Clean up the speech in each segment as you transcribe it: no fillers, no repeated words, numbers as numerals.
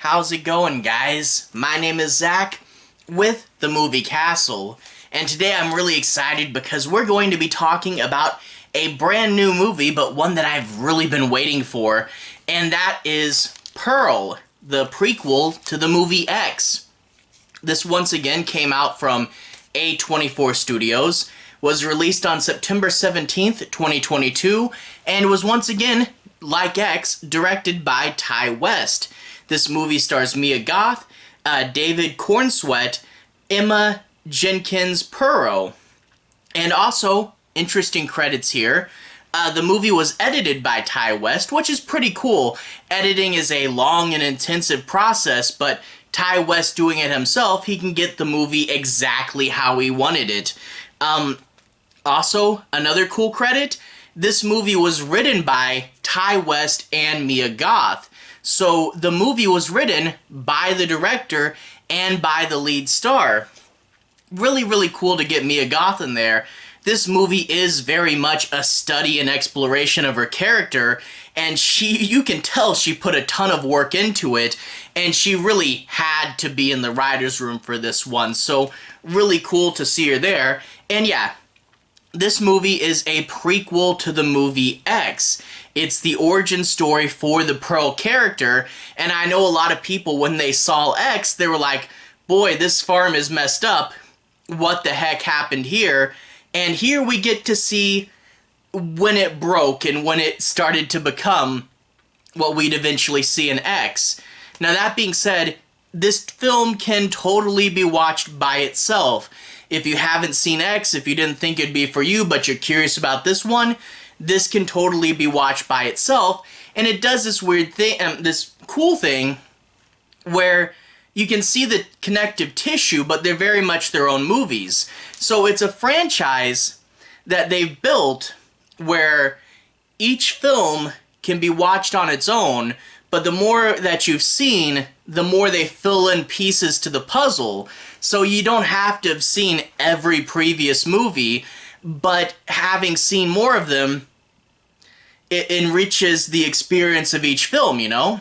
How's it going, guys? My name is Zach with the Movie Castle, and today I'm really excited because we're going to be talking about a brand new movie, but one that I've really been waiting for, and that is Pearl, the prequel to the movie X. This once again came out from A24 Studios, was released on September 17th, 2022, and was once again, like X, directed by Ty West. This movie stars Mia Goth, David Corenswet, Emma Jenkins-Purro. And also, interesting credits here, the movie was edited by Ty West, which is pretty cool. Editing is a long and intensive process, but Ty West doing it himself, he can get the movie exactly how he wanted it. Also, another cool credit, this movie was written by Ty West and Mia Goth. So the movie was written by the director and by the lead star. Really, really cool to get Mia Goth in there. This movie is very much a study and exploration of her character, and you can tell she put a ton of work into it, and she really had to be in the writer's room for this one, so really cool to see her there. And yeah, this movie is a prequel to the movie X. It's the origin story for the Pearl character, and I know a lot of people, when they saw X, they were like, boy, this farm is messed up. What the heck happened here? And here we get to see when it broke and when it started to become what we'd eventually see in X. Now, that being said, this film can totally be watched by itself. If you haven't seen X, if you didn't think it'd be for you, but you're curious about this one, this can totally be watched by itself. And it does this weird thing, this cool thing, where you can see the connective tissue, but they're very much their own movies. So it's a franchise that they've built where each film can be watched on its own, but the more that you've seen, the more they fill in pieces to the puzzle. So you don't have to have seen every previous movie, but having seen more of them, it enriches the experience of each film, you know?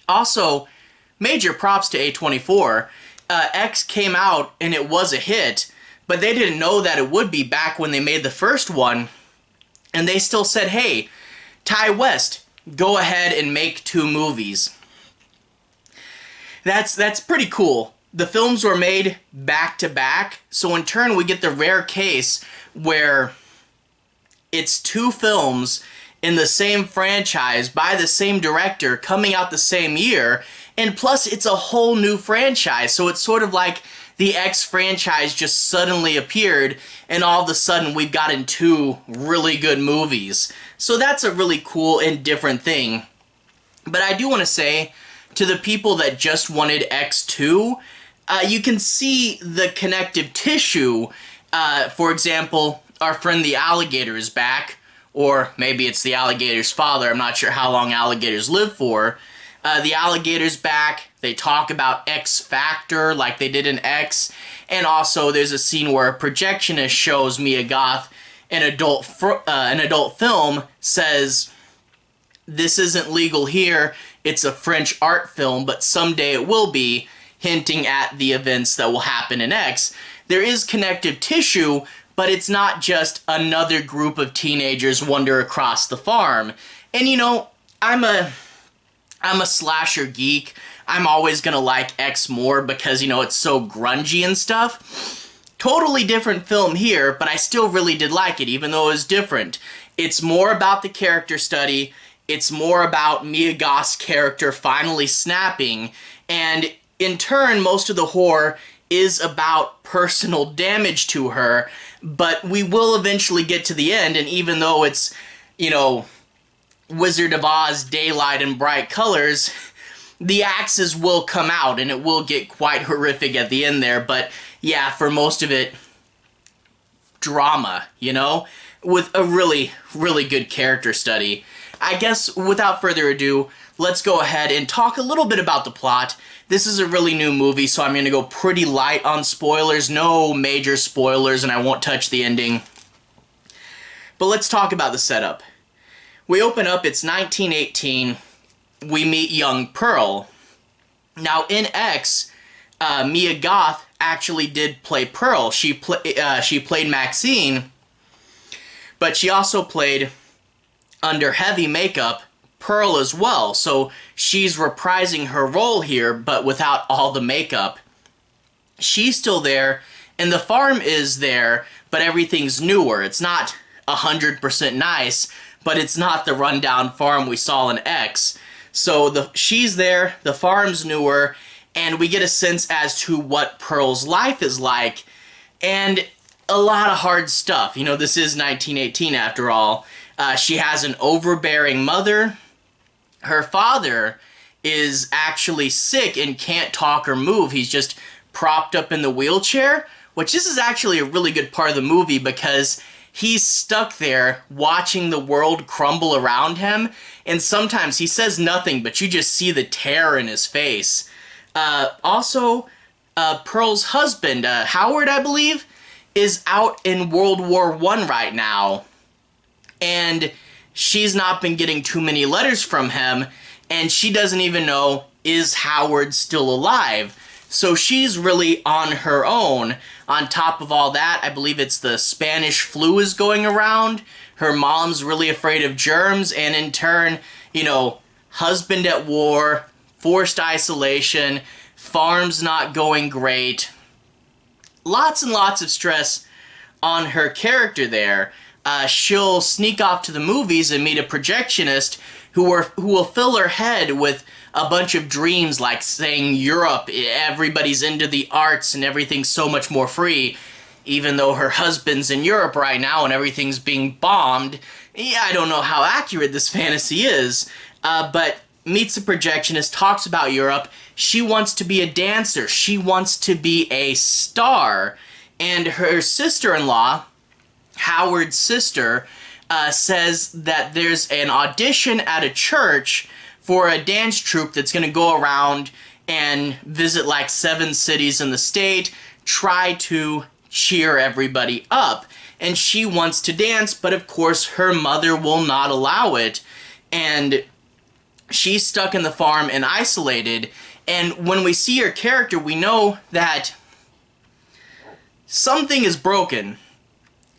Also, major props to A24. X came out and it was a hit, but they didn't know that it would be back when they made the first one, and they still said, hey, Ty West, go ahead and make 2 movies. That's pretty cool. The films were made back to back, so in turn we get the rare case where it's 2 films in the same franchise by the same director coming out the same year, and plus it's a whole new franchise, so it's sort of like the X franchise just suddenly appeared and all of a sudden we've gotten 2 really good movies. So that's a really cool and different thing. But I do want to say, to the people that just wanted X2, you can see the connective tissue. For example, our friend the alligator is back, or maybe it's the alligator's father. I'm not sure how long alligators live for. The alligator's back. They talk about X Factor like they did in X. And also there's a scene where a projectionist shows Mia Goth an adult film, says, this isn't legal here, it's a French art film, but someday it will be, hinting at the events that will happen in X. There is connective tissue, but it's not just another group of teenagers wander across the farm. And you know, I'm a slasher geek. I'm always gonna like X more because, you know, it's so grungy and stuff. Totally different film here, but I still really did like it, even though it was different. It's more about the character study. It's more about Mia Goth's character finally snapping, and in turn, most of the horror is about personal damage to her, but we will eventually get to the end, and even though it's, you know, Wizard of Oz, daylight, and bright colors, the axes will come out, and it will get quite horrific at the end there, but yeah, for most of it, drama, you know, with a really, really good character study. I guess, without further ado, let's go ahead and talk a little bit about the plot. This is a really new movie, so I'm going to go pretty light on spoilers, no major spoilers, and I won't touch the ending. But let's talk about the setup. We open up, it's 1918, we meet young Pearl. Now in X, Mia Goth actually did play Pearl. She played Maxine, but she also played, under heavy makeup, Pearl as well. So she's reprising her role here, but without all the makeup. She's still there, and the farm is there, but everything's newer. It's not 100% nice, but it's not the rundown farm we saw in X. So she's there, the farm's newer, and we get a sense as to what Pearl's life is like, and a lot of hard stuff. You know, this is 1918 after all. She has an overbearing mother. Her father is actually sick and can't talk or move. He's just propped up in the wheelchair, which this is actually a really good part of the movie because he's stuck there watching the world crumble around him, and sometimes he says nothing, but you just see the terror in his face. Also, Pearl's husband, Howard, I believe, is out in World War I right now, and she's not been getting too many letters from him, and she doesn't even know, is Howard still alive? So she's really on her own. On top of all that, I believe it's the Spanish flu is going around. Her mom's really afraid of germs, and in turn, you know, husband at war, forced isolation, farm's not going great. Lots and lots of stress on her character there. She'll sneak off to the movies and meet a projectionist who will fill her head with a bunch of dreams, like saying Europe, everybody's into the arts and everything's so much more free, even though her husband's in Europe right now and everything's being bombed. Yeah, I don't know how accurate this fantasy is, but meets a projectionist, talks about Europe. She wants to be a dancer. She wants to be a star. And her sister-in-law, Howard's sister, says that there's an audition at a church for a dance troupe that's going to go around and visit like 7 cities in the state, try to cheer everybody up. And she wants to dance, but of course her mother will not allow it. And she's stuck in the farm and isolated. And when we see her character, we know that something is broken.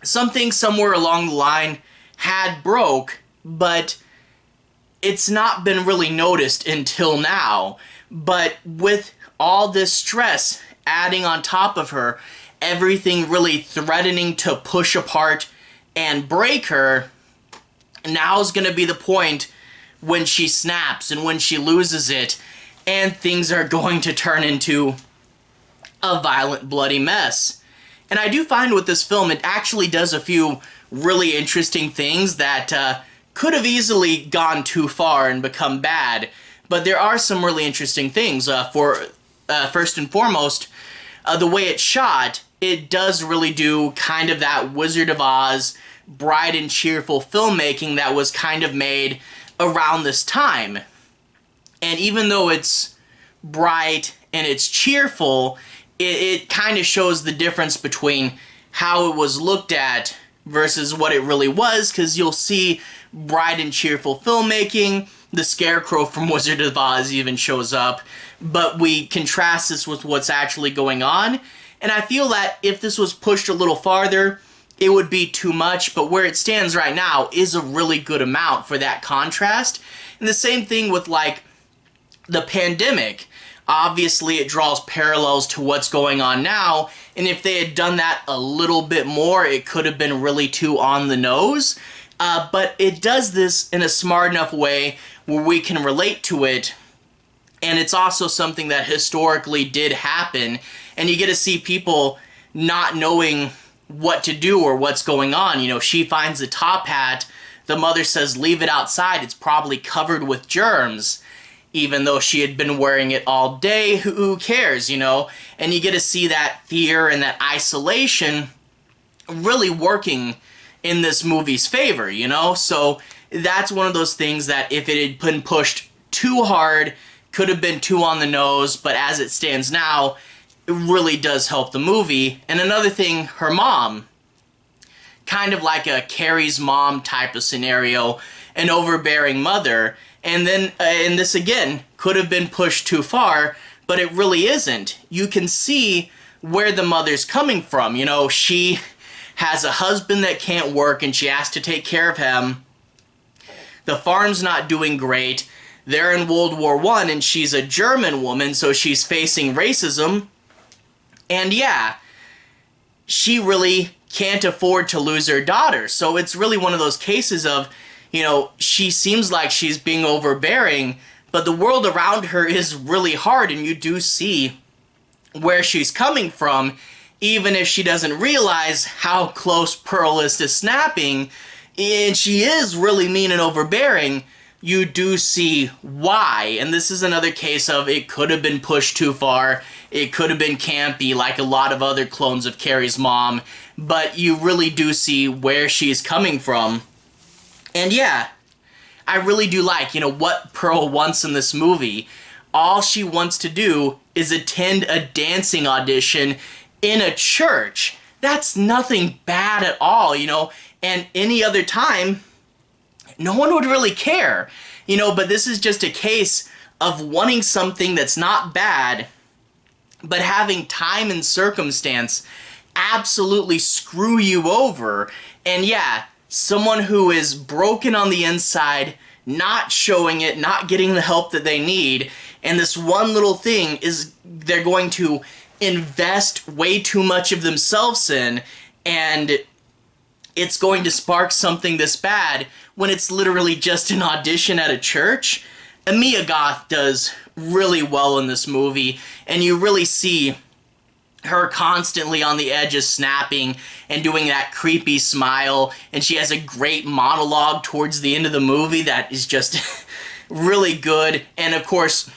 Something somewhere along the line had broke, but it's not been really noticed until now. But with all this stress adding on top of her, everything really threatening to push apart and break her, now's going to be the point when she snaps and when she loses it, and things are going to turn into a violent, bloody mess. And I do find with this film, it actually does a few really interesting things that could have easily gone too far and become bad. But there are some really interesting things. First and foremost, the way it's shot, it does really do kind of that Wizard of Oz, bright and cheerful filmmaking that was kind of made around this time. And even though it's bright and it's cheerful, it kind of shows the difference between how it was looked at versus what it really was, because you'll see bright and cheerful filmmaking. The Scarecrow from Wizard of Oz even shows up, but we contrast this with what's actually going on, and I feel that if this was pushed a little farther, it would be too much, but where it stands right now is a really good amount for that contrast. And the same thing with, like, the pandemic. Obviously, it draws parallels to what's going on now, and if they had done that a little bit more, it could have been really too on the nose. But it does this in a smart enough way where we can relate to it, and it's also something that historically did happen, and you get to see people not knowing what to do or what's going on. You know, she finds the top hat, the mother says leave it outside, it's probably covered with germs. Even though she had been wearing it all day, who cares, you know? And you get to see that fear and that isolation really working in this movie's favor, you know? So that's one of those things that if it had been pushed too hard, could have been too on the nose, but as it stands now, it really does help the movie. And another thing, her mom, kind of like a Carrie's mom type of scenario, an overbearing mother, And then, and this again, could have been pushed too far, but it really isn't. You can see where the mother's coming from. You know, she has a husband that can't work and she has to take care of him. The farm's not doing great. They're in World War I and she's a German woman, so she's facing racism. And yeah, she really can't afford to lose her daughter. So it's really one of those cases of, you know, she seems like she's being overbearing, but the world around her is really hard, and you do see where she's coming from, even if she doesn't realize how close Pearl is to snapping, and she is really mean and overbearing. You do see why, and this is another case of it could have been pushed too far, it could have been campy like a lot of other clones of Carrie's mom, but you really do see where she's coming from. And yeah, I really do like, you know, what Pearl wants in this movie. All she wants to do is attend a dancing audition in a church. That's nothing bad at all, you know, and any other time, no one would really care, you know, but this is just a case of wanting something that's not bad, but having time and circumstance absolutely screw you over. And yeah, someone who is broken on the inside, not showing it, not getting the help that they need, and this one little thing is they're going to invest way too much of themselves in, and it's going to spark something this bad when it's literally just an audition at a church. And Mia Goth does really well in this movie, and you really see her constantly on the edge of snapping and doing that creepy smile, and she has a great monologue towards the end of the movie that is just really good. And of course,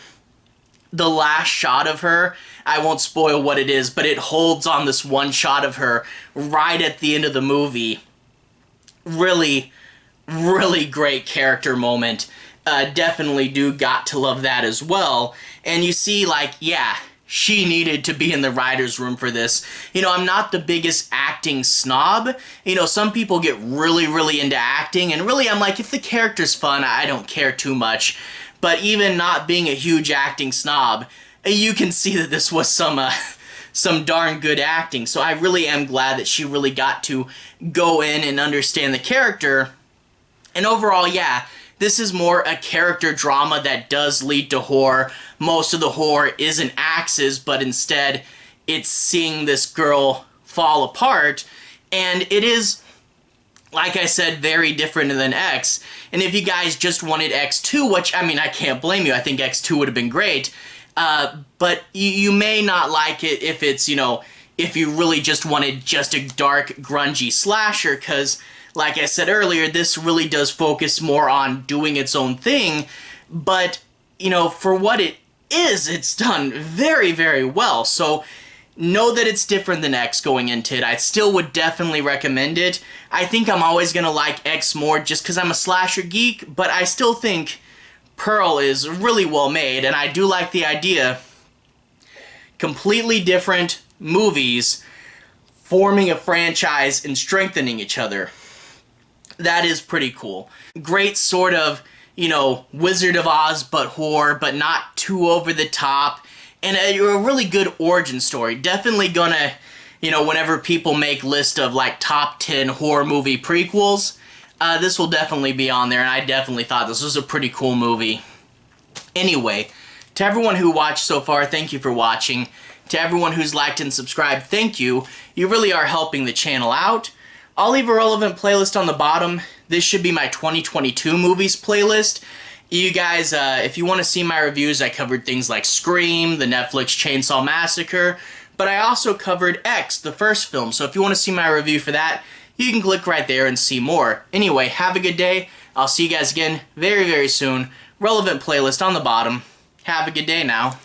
the last shot of her, I won't spoil what it is, but it holds on this one shot of her right at the end of the movie. Really, really great character moment. Definitely do got to love that as well. And you see, like, yeah, she needed to be in the writer's room for this. You know, I'm not the biggest acting snob. You know, some people get really, really into acting, and really I'm like, if the character's fun, I don't care too much. But even not being a huge acting snob, you can see that this was some darn good acting. So I really am glad that she really got to go in and understand the character. And overall, yeah, this is more a character drama that does lead to horror. Most of the horror isn't axes, but instead it's seeing this girl fall apart. And it is, like I said, very different than X. And if you guys just wanted X2, which, I mean, I can't blame you. I think X2 would have been great. But you may not like it if it's, you know, if you really just wanted just a dark, grungy slasher, because like I said earlier, this really does focus more on doing its own thing, but, you know, for what it is, it's done very, very well. So know that it's different than X going into it. I still would definitely recommend it. I think I'm always going to like X more just because I'm a slasher geek, but I still think Pearl is really well made, and I do like the idea. Completely different movies forming a franchise and strengthening each other. That is pretty cool. Great sort of, you know, Wizard of Oz but horror, but not too over the top. And a really good origin story. Definitely gonna, you know, whenever people make list of like top 10 horror movie prequels, this will definitely be on there, and I definitely thought this was a pretty cool movie. Anyway, to everyone who watched so far, thank you for watching. To everyone who's liked and subscribed, thank you. You really are helping the channel out. I'll leave a relevant playlist on the bottom. This should be my 2022 movies playlist. You guys, if you want to see my reviews, I covered things like Scream, the Netflix Chainsaw Massacre, but I also covered X, the first film, so if you want to see my review for that, you can click right there and see more. Anyway, have a good day. I'll see you guys again very, very soon. Relevant playlist on the bottom. Have a good day now.